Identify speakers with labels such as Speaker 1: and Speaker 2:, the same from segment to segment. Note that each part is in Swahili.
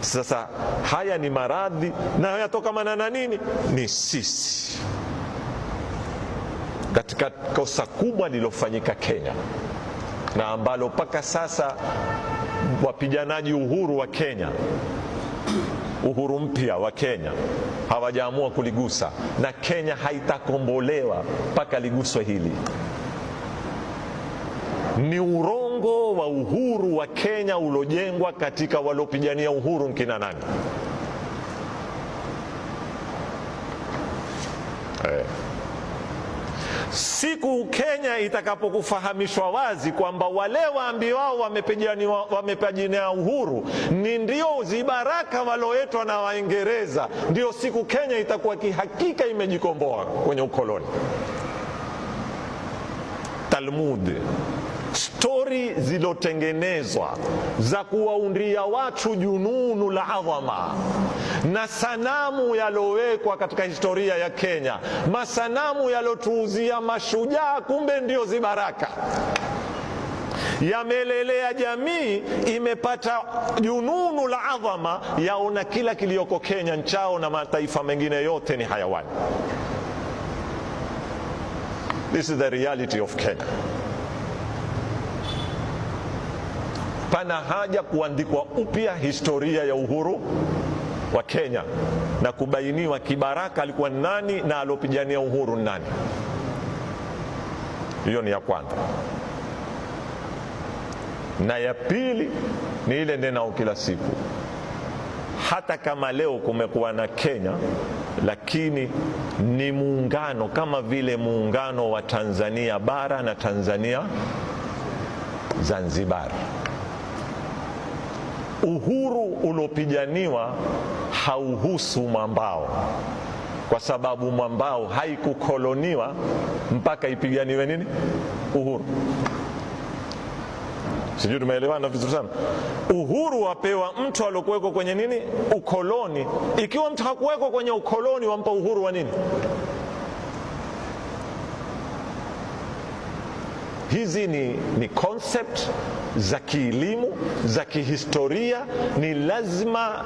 Speaker 1: Sasa haya ni maradhi, na yatokamana na nini? Ni sisi. Katika kosa kubwa lilofanyika Kenya, na ambalo mpaka sasa wapiganaji uhuru wa Kenya, uhuru mpya wa Kenya, hawajaamua kuligusa, na Kenya haitakombolewa mpaka liguswe hili. Ni urongo wa uhuru wa Kenya ulojengwa katika walopigania uhuru mkina nani? Siku Kenya itakapokufahamishwa wazi kwamba wale waambiwao wamepigania uhuru ni ndio zibaraka waloetwa na Waingereza, ndio siku Kenya itakuwa kihakika imejikomboa kwenye ukoloni. Talmud, stori zilotengenezwa za kuwaundia watu jununu la adhama, na sanamu yalowekwa katika historia ya Kenya, masanamu yalotuuzia mashujaa, kumbe ndio zibaraka, yamelelea jamii, imepata jununu la adhama, yaona kila kilioko Kenya nchao na mataifa mengine yote ni hayawani. This is the reality of Kenya. Pana haja kuandikwa upya historia ya uhuru wa Kenya na kubainiwa kibaraka alikuwa nani na alopigania uhuru nani. Hiyo ni ya kwanza. Na ya pili ni ile ndenao kila siku, hata kama leo kumekuwa na Kenya, lakini ni muungano kama vile muungano wa Tanzania bara na Tanzania Zanzibar. Uhuru ulopiganiwa hauhusu mwambao, kwa sababu mwambao haikukoloniwa mpaka ipiganiwe nini? Uhuru. Sijui tumeelewana vizuri sana. Uhuru wapewa mtu alokuweko kwenye nini? Ukoloni. Ikiwa mtu hakuweko kwenye ukoloni, wampa uhuru wa nini? Hizi ni concept za kielimu, za kihistoria. Ni lazima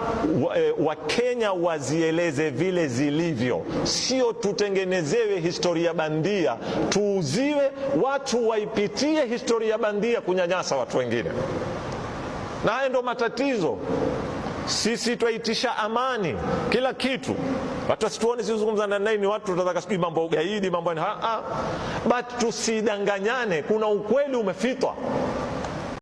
Speaker 1: Wakenya wazieleze vile zilivyo, sio tutengenezewe historia bandia, tuuziwe watu waipitie historia bandia kunyanyasa watu wengine. Na haya ndo matatizo. Sisi twaitisha amani kila kitu, watu wasituone sisi zungumza na nini, watu tunataka sijui mambo ugaidi, mambo but tusidanganyane, kuna ukweli umefitwa.